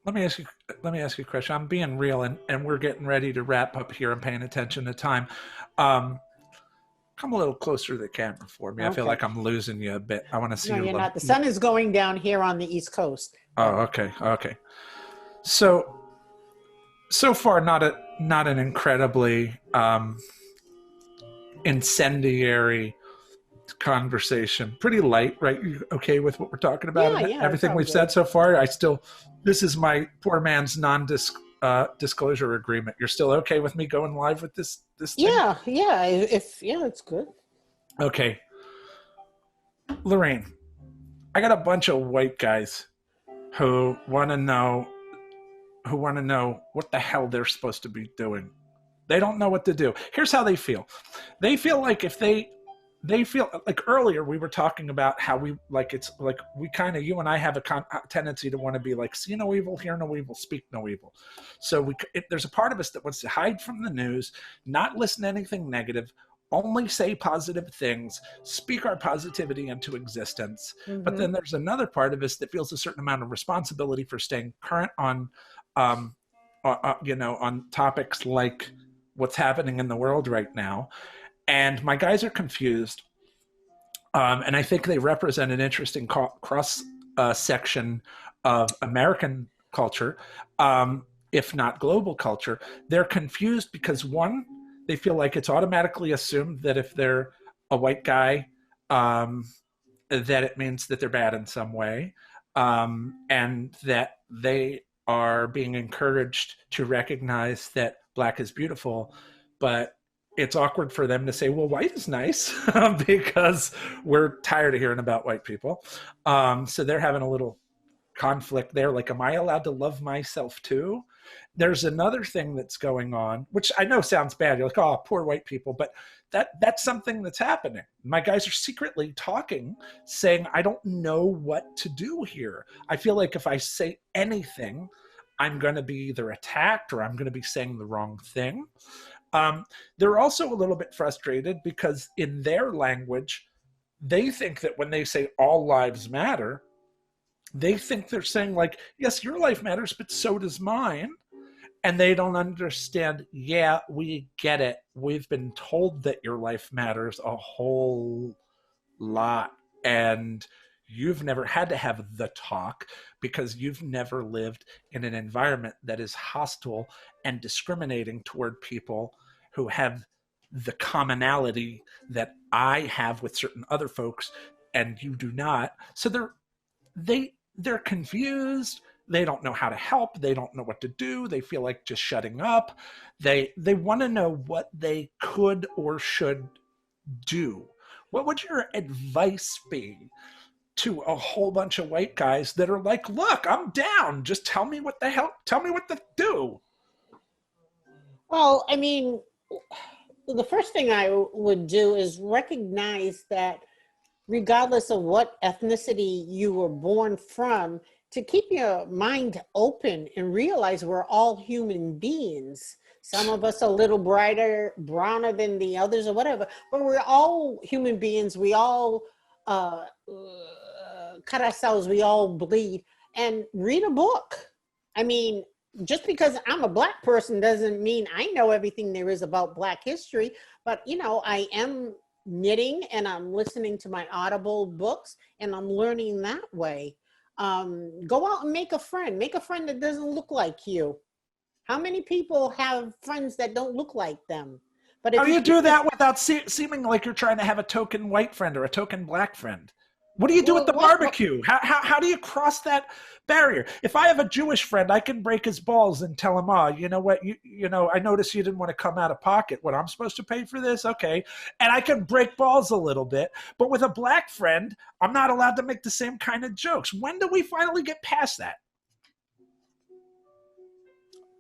Speaker 1: Let me ask you a question. I'm being real, and we're getting ready to wrap up here and paying attention to time. Come a little closer to the camera for me. Okay. I feel like I'm losing you a bit. I want to see you.
Speaker 2: No, you're not. The sun is going down here on the East Coast.
Speaker 1: Oh, okay. So far, not an incredibly incendiary conversation. Pretty light, right? You okay with what we're talking about?
Speaker 2: Yeah,
Speaker 1: everything we've said so far. This is my poor man's non-disclosure agreement. You're still okay with me going live with this thing?
Speaker 2: Yeah. It's good.
Speaker 1: Okay. Lurene, I got a bunch of white guys who want to know what the hell they're supposed to be doing. They don't know what to do. Here's how they feel. They feel like if they feel like earlier we were talking about how we kind of, you and I have a tendency to want to be like, see no evil, hear no evil, speak no evil. So there's a part of us that wants to hide from the news, not listen to anything negative, only say positive things, speak our positivity into existence. Mm-hmm. But then there's another part of us that feels a certain amount of responsibility for staying current on topics like what's happening in the world right now. And my guys are confused. And I think they represent an interesting cross section of American culture, if not global culture. They're confused because, one, they feel like it's automatically assumed that if they're a white guy, that it means that they're bad in some way, and that they are being encouraged to recognize that Black is beautiful, but it's awkward for them to say, well, white is nice because we're tired of hearing about white people. So they're having a little conflict there. Like, am I allowed to love myself too? There's another thing that's going on, which I know sounds bad. You're like, oh, poor white people. But that's something that's happening. My guys are secretly talking, saying, I don't know what to do here. I feel like if I say anything, I'm going to be either attacked or I'm going to be saying the wrong thing. They're also a little bit frustrated because in their language, they think that when they say all lives matter, they think they're saying like, yes, your life matters, but so does mine. And they don't understand, yeah, we get it. We've been told that your life matters a whole lot. And you've never had to have the talk because you've never lived in an environment that is hostile and discriminating toward people who have the commonality that I have with certain other folks and you do not. So they're confused. They don't know how to help. They don't know what to do. They feel like just shutting up. They want to know what they could or should do. What would your advice be to a whole bunch of white guys that are like, look, I'm down. Just tell me what to do.
Speaker 2: Well, I mean, the first thing I would do is recognize that regardless of what ethnicity you were born from, to keep your mind open and realize we're all human beings. Some of us are a little browner than the others or whatever, but we're all human beings. We all cut ourselves, we all bleed, and read a book. I mean, just because I'm a Black person doesn't mean I know everything there is about Black history, but I am knitting and I'm listening to my Audible books and I'm learning that way. Go out and make a friend that doesn't look like you. How many people have friends that don't look like them? But if
Speaker 1: you do that without seeming like you're trying to have a token white friend or a token Black friend? What do you do at the barbecue? How do you cross that barrier? If I have a Jewish friend, I can break his balls and tell him, oh, you know what, you know, I noticed you didn't want to come out of pocket. What, I'm supposed to pay for this? Okay. And I can break balls a little bit. But with a black friend, I'm not allowed to make the same kind of jokes. When do we finally get past that?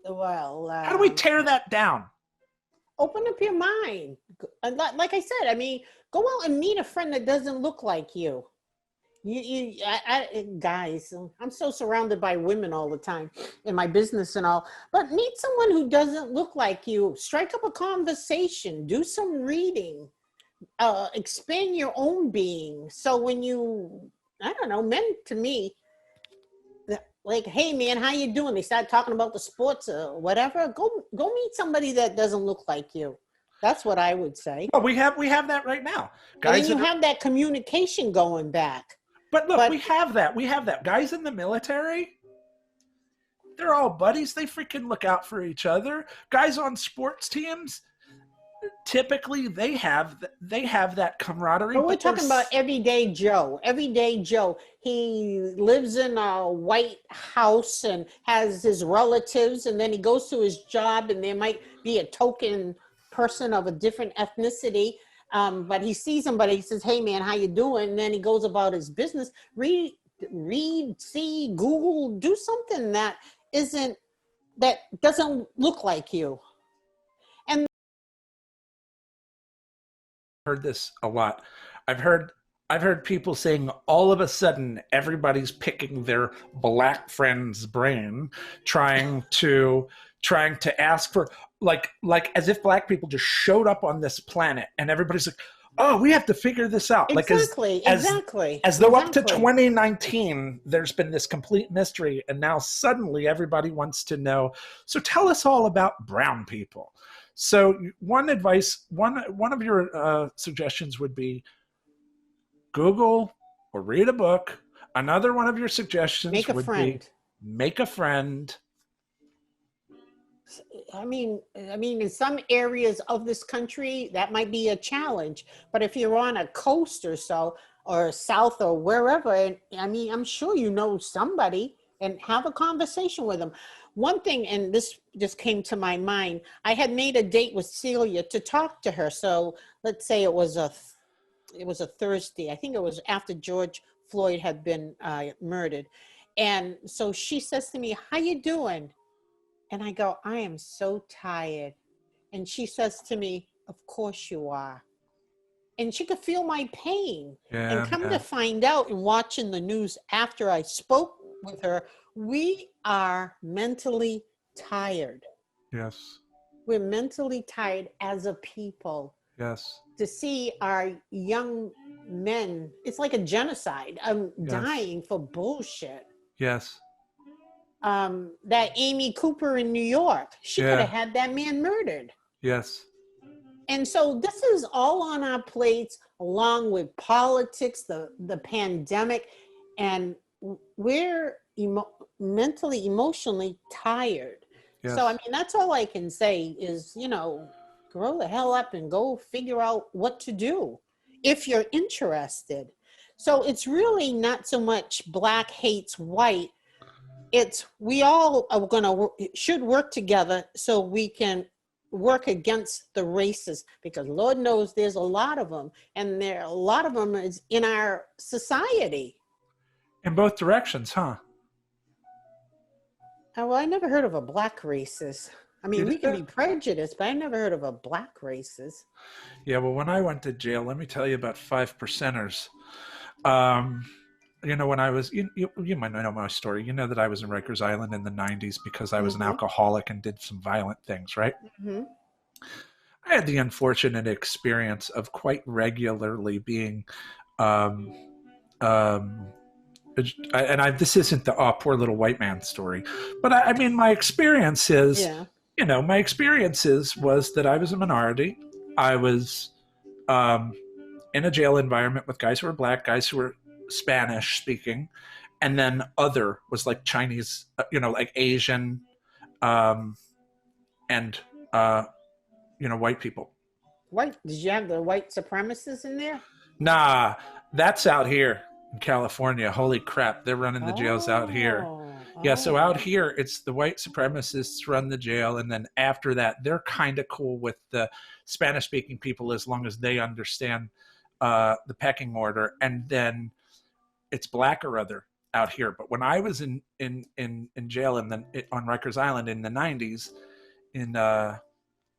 Speaker 2: Well,
Speaker 1: how do we tear that down?
Speaker 2: Open up your mind. Like I said, I mean, go out and meet a friend that doesn't look like you. Guys, I'm so surrounded by women all the time in my business and all, but meet someone who doesn't look like you. Strike up a conversation, do some reading, expand your own being. So when you, I don't know, men to me, like, hey man, how you doing? They start talking about the sports or whatever. Go meet somebody that doesn't look like you. That's what I would say.
Speaker 1: Well, we have that right now, guys.
Speaker 2: And then you have that communication going back.
Speaker 1: But look, we have that. We have that. Guys in the military, they're all buddies. They freaking look out for each other. Guys on sports teams, typically they have that camaraderie.
Speaker 2: But we're talking about everyday Joe. Everyday Joe. He lives in a white house and has his relatives, and then he goes to his job, and there might be a token person of a different ethnicity. But he sees somebody, he says, hey man, how you doing? And then he goes about his business. Read, see, Google, do something that doesn't look like you. And
Speaker 1: I've heard this a lot. I've heard people saying all of a sudden everybody's picking their black friend's brain, trying to ask for, like as if black people just showed up on this planet and everybody's like, oh, we have to figure this out.
Speaker 2: Exactly.
Speaker 1: As though up to 2019, there's been this complete mystery, and now suddenly everybody wants to know. So tell us all about brown people. So one of your suggestions would be Google or read a book. Another one of your suggestions would be make a friend.
Speaker 2: I mean, in some areas of this country, that might be a challenge. But if you're on a coast or so, or south or wherever, I mean, I'm sure you know somebody, and have a conversation with them. One thing, and this just came to my mind, I had made a date with Celia to talk to her. So let's say it was a Thursday. I think it was after George Floyd had been murdered. And so she says to me, how you doing? And I go, I am so tired. And she says to me, of course you are. And she could feel my pain.
Speaker 1: Yeah,
Speaker 2: and come to find out, and watching the news after I spoke with her, we are mentally tired.
Speaker 1: Yes.
Speaker 2: We're mentally tired as a people.
Speaker 1: Yes.
Speaker 2: To see our young men, it's like a genocide. I'm dying for bullshit.
Speaker 1: Yes.
Speaker 2: That Amy Cooper in New York, she could have had that man murdered.
Speaker 1: Yes.
Speaker 2: And so this is all on our plates, along with politics, the pandemic, and we're mentally, emotionally tired.
Speaker 1: Yes.
Speaker 2: So, I mean, that's all I can say is, grow the hell up and go figure out what to do if you're interested. So it's really not so much black hates white. It's we all are should work together so we can work against the races, because Lord knows there's a lot of them, and a lot of them is in our society.
Speaker 1: In both directions, huh?
Speaker 2: Oh, well, I never heard of a black racist. I mean, we can be prejudiced, but I never heard of a black racist.
Speaker 1: Yeah, well, when I went to jail, let me tell you about 5%ers. When I was, you might know my story. You know that I was in Rikers Island in the 90s because I was an alcoholic and did some violent things, right? Mm-hmm. I had the unfortunate experience of quite regularly being, this isn't the poor little white man story, but I mean, my experiences, my experiences was that I was a minority. I was in a jail environment with guys who were black, guys who were Spanish speaking, and then other was like Chinese, like Asian, and white people.
Speaker 2: White? Did you have the white supremacists in there?
Speaker 1: Nah, that's out here. in California. Holy crap, they're running the jails out here. Yeah, so out
Speaker 2: Oh.
Speaker 1: here, it's the white supremacists run the jail, and then after that, they're kind of cool with the Spanish-speaking people as long as they understand the pecking order, and then it's black or other out here. But when I was in jail and then on Rikers Island in the 90s, in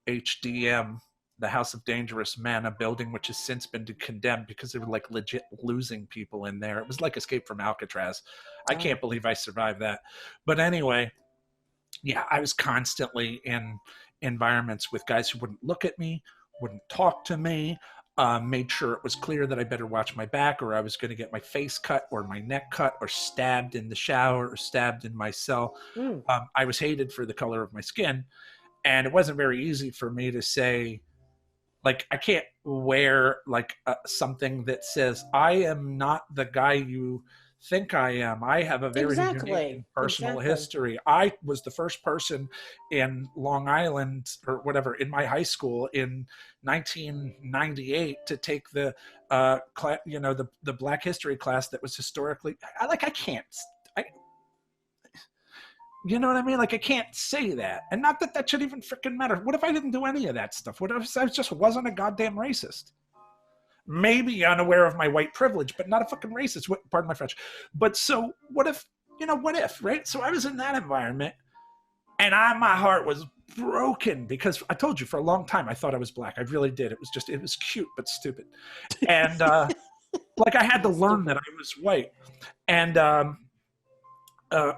Speaker 1: HDM, the House of Dangerous Men, a building which has since been condemned because they were like legit losing people in there. It was like Escape from Alcatraz. I can't believe I survived that. But anyway, yeah, I was constantly in environments with guys who wouldn't look at me, wouldn't talk to me, made sure it was clear that I better watch my back or I was going to get my face cut or my neck cut or stabbed in the shower or stabbed in my cell. I was hated for the color of my skin. And it wasn't very easy for me to say, like, I can't wear like something that says, I am not the guy you think I am. I have a very unique and personal history. I was the first person in Long Island or whatever in my high school in 1998 to take the the Black History class that was historically I can't. You know what I mean? Like, I can't say that. And not that that should even freaking matter. What if I didn't do any of that stuff? What if I just wasn't a goddamn racist? Maybe unaware of my white privilege, but not a fucking racist. Pardon my French. But so what if, right? So I was in that environment and my heart was broken because I told you for a long time I thought I was black. I really did. It was cute, but stupid. And like I had to learn that I was white. And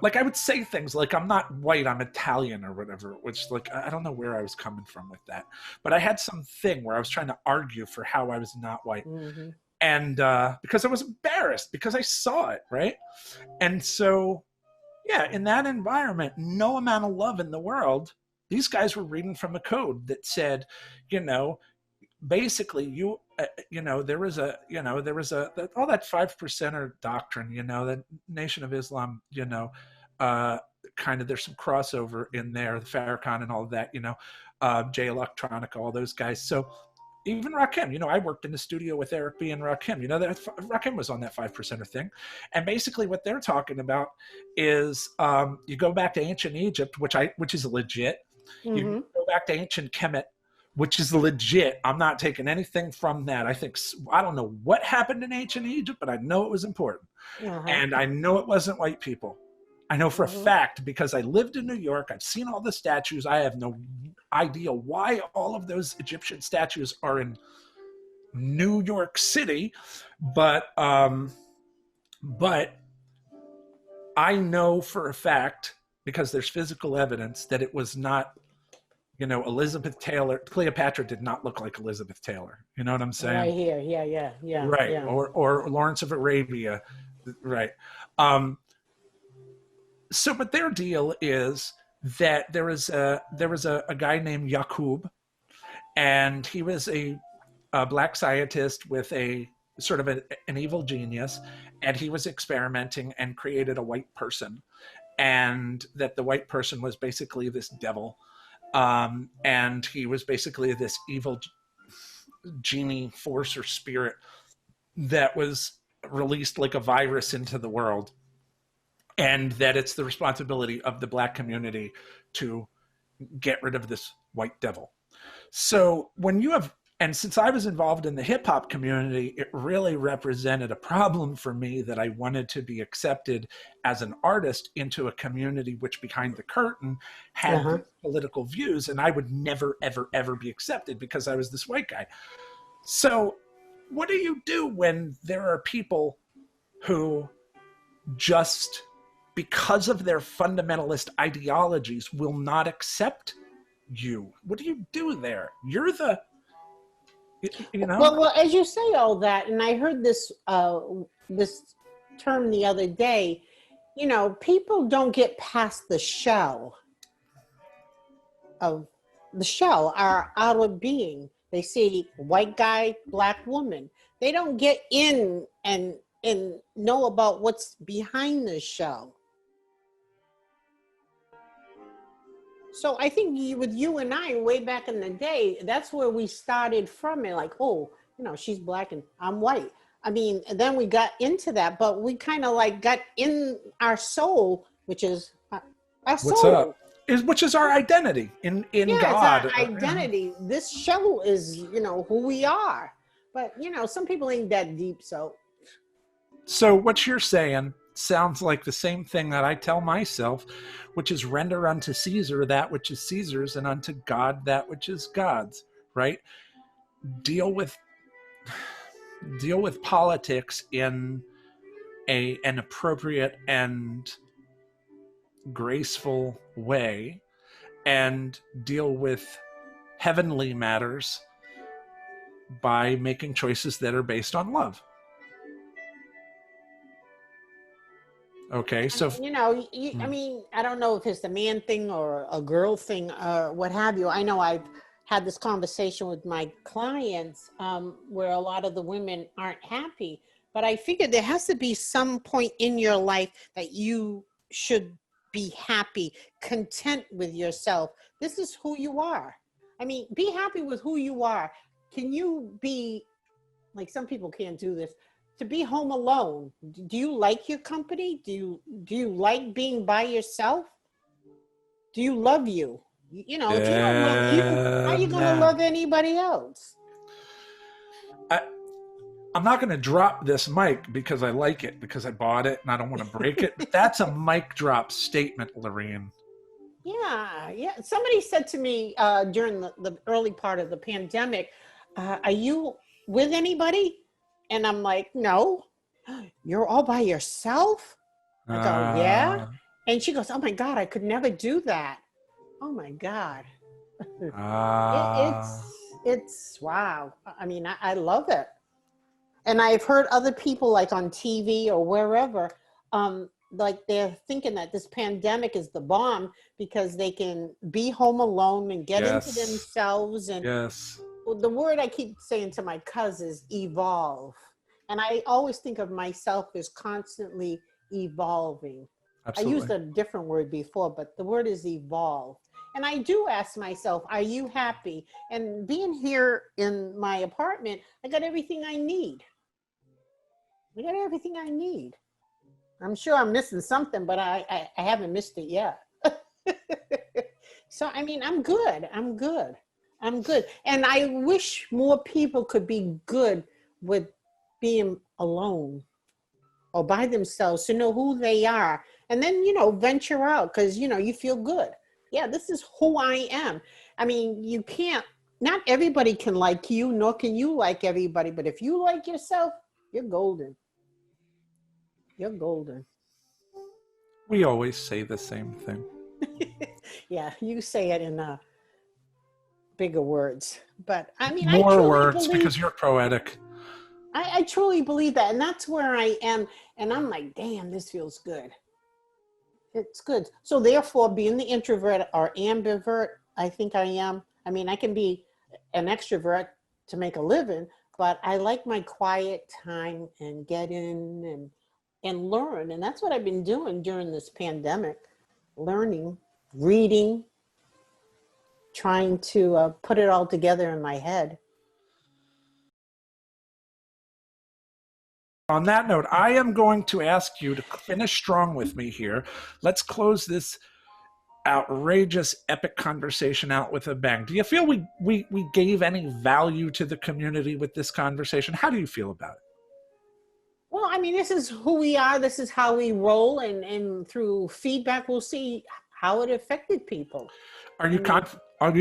Speaker 1: like I would say things like, I'm not white, I'm Italian or whatever, which like, I don't know where I was coming from with that, but I had something where I was trying to argue for how I was not white.
Speaker 2: Mm-hmm.
Speaker 1: And because I was embarrassed because I saw it. Right. And so, yeah, in that environment, no amount of love in the world, these guys were reading from a code that said, basically there was all that 5%er doctrine, the Nation of Islam, kind of, there's some crossover in there, the Farrakhan and all of that, Jay Electronica, all those guys. So even Rakim, I worked in the studio with Eric B and Rakim, that Rakim was on that 5%er thing. And basically what they're talking about is you go back to ancient Egypt, which is legit. Mm-hmm. You go back to ancient Kemet, which is legit. I'm not taking anything from that. I don't know what happened in ancient Egypt, but I know it was important. Uh-huh. And I know it wasn't white people. I know for a fact because I lived in New York. I've seen all the statues. I have no idea why all of those Egyptian statues are in New York City, but I know for a fact because there's physical evidence that it was not, Elizabeth Taylor. Cleopatra did not look like Elizabeth Taylor. You know what I'm saying?
Speaker 2: Right here. Yeah.
Speaker 1: Right.
Speaker 2: Yeah.
Speaker 1: Or Lawrence of Arabia. Right. So, but their deal is that there was a guy named Yaqub, and he was a black scientist with a sort of an evil genius, and he was experimenting and created a white person, and that the white person was basically this devil. And he was basically this evil genie force or spirit that was released like a virus into the world, and that it's the responsibility of the black community to get rid of this white devil. So and since I was involved in the hip hop community, it really represented a problem for me that I wanted to be accepted as an artist into a community which behind the curtain had political views, and I would never, ever, ever be accepted because I was this white guy. So what do you do when there are people who just, because of their fundamentalist ideologies, will not accept you? What do you do there? You're the...
Speaker 2: Well, as you say all that, and I heard this term the other day, people don't get past the shell of our outer being. They see white guy, black woman. They don't get in and know about what's behind the shell. So I think with you and I, way back in the day, that's where we started from. It like, she's black and I'm white. I mean, then we got into that, but we kind of like got in our soul, which is our soul.
Speaker 1: What's up? Which is our identity in God.
Speaker 2: It's our identity. This show is, who we are. But, some people ain't that deep, so.
Speaker 1: So what you're saying sounds like the same thing that I tell myself, which is render unto Caesar that which is Caesar's and unto God that which is God's, right? Deal with politics in an appropriate and graceful way, and deal with heavenly matters by making choices that are based on love. Okay, so
Speaker 2: I mean, I don't know if it's the man thing or a girl thing or what have you. I know I've had this conversation with my clients where a lot of the women aren't happy, but I figured there has to be some point in your life that you should be happy, content with yourself. This is who you are. I mean, be happy with who you are. Can you be, like some people can't do this, to be home alone? Do you like your company? Do you like being by yourself? Do you love you? If you don't love you, how are you going to love anybody else?
Speaker 1: I'm not going to drop this mic because I like it, because I bought it and I don't want to break it. But that's a mic drop statement, Lurene.
Speaker 2: Yeah. Somebody said to me during the early part of the pandemic, are you with anybody? And I'm like, no. You're all by yourself? I go, yeah. And she goes, oh my God, I could never do that. Oh my God. It's wow. I mean, I love it. And I've heard other people, like on TV or wherever, like they're thinking that this pandemic is the bomb because they can be home alone and get into themselves. And the word I keep saying to my cousins is evolve. And I always think of myself as constantly evolving. Absolutely. I used a different word before, but the word is evolve. And I do ask myself, are you happy? And being here in my apartment, I got everything I need. I'm sure I'm missing something, but I haven't missed it yet. So, I mean, I'm good. And I wish more people could be good with being alone or by themselves to know who they are. And then, venture out because, you feel good. Yeah, this is who I am. I mean, not everybody can like you, nor can you like everybody. But if you like yourself, you're golden.
Speaker 1: We always say the same thing.
Speaker 2: Yeah, you say it in bigger words. But I mean,
Speaker 1: more words because you're poetic.
Speaker 2: I truly believe that. And that's where I am. And I'm like, damn, this feels good. It's good. So therefore, being the introvert or ambivert, I think I am. I mean, I can be an extrovert to make a living, but I like my quiet time and get in and learn. And that's what I've been doing during this pandemic, learning, reading, trying to put it all together in my head.
Speaker 1: On that note, I am going to ask you to finish strong with me here. Let's close this outrageous, epic conversation out with a bang. Do you feel we gave any value to the community with this conversation? How do you feel about it?
Speaker 2: Well, I mean, this is who we are. This is how we roll. And through feedback, we'll see how it affected people.
Speaker 1: Are you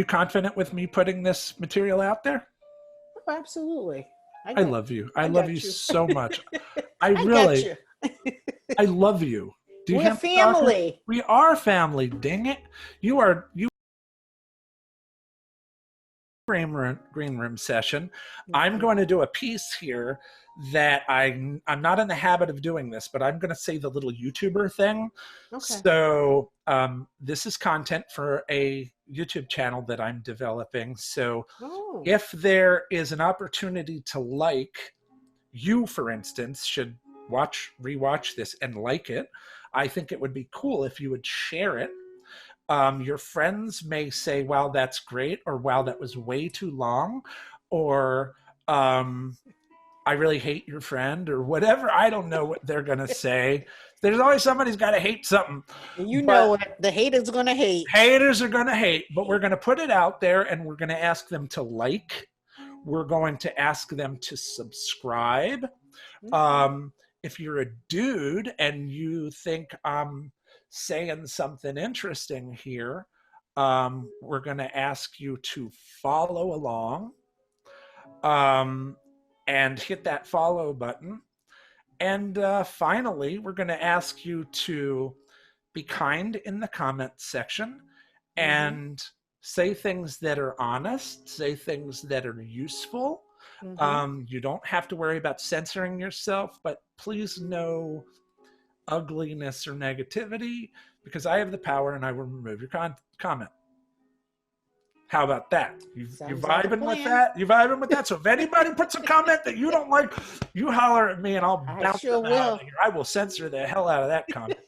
Speaker 1: confident with me putting this material out there?
Speaker 2: Oh, absolutely.
Speaker 1: I love you. I love you so much. I love you.
Speaker 2: We're family.
Speaker 1: We are family. Dang it. You green room session. I'm going to do a piece here that I'm not in the habit of doing this, but I'm going to say the little YouTuber thing. Okay. So this is content for a YouTube channel that I'm developing. So if there is an opportunity to like, you, for instance, should rewatch this and like it. I think it would be cool if you would share it. Your friends may say, wow, that's great, or wow, that was way too long, or I really hate your friend or whatever. I don't know what they're going to say. There's always somebody's got to hate something.
Speaker 2: You know it. The haters going to hate.
Speaker 1: Haters are going to hate, but we're going to put it out there and we're going to ask them to like. We're going to ask them to subscribe. If you're a dude and you think I'm saying something interesting here, we're going to ask you to follow along and hit that follow button. And finally, we're going to ask you to be kind in the comment section and say things that are honest, say things that are useful. You don't have to worry about censoring yourself, but please no ugliness or negativity, because I have the power and I will remove your comment. How about that? You vibing with that? You vibing with that? So if anybody puts a comment that you don't like, you holler at me and I'll bounce them out of here. I will censor the hell out of that comment.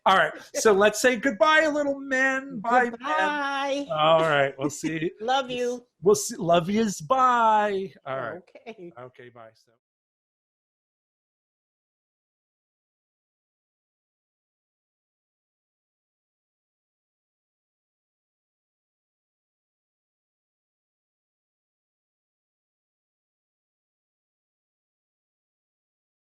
Speaker 1: All right. So let's say goodbye, little men. Bye.
Speaker 2: Bye.
Speaker 1: All right. We'll see.
Speaker 2: Love you.
Speaker 1: We'll see. Love yous. Bye. All right.
Speaker 2: Okay.
Speaker 1: Okay. Bye. So.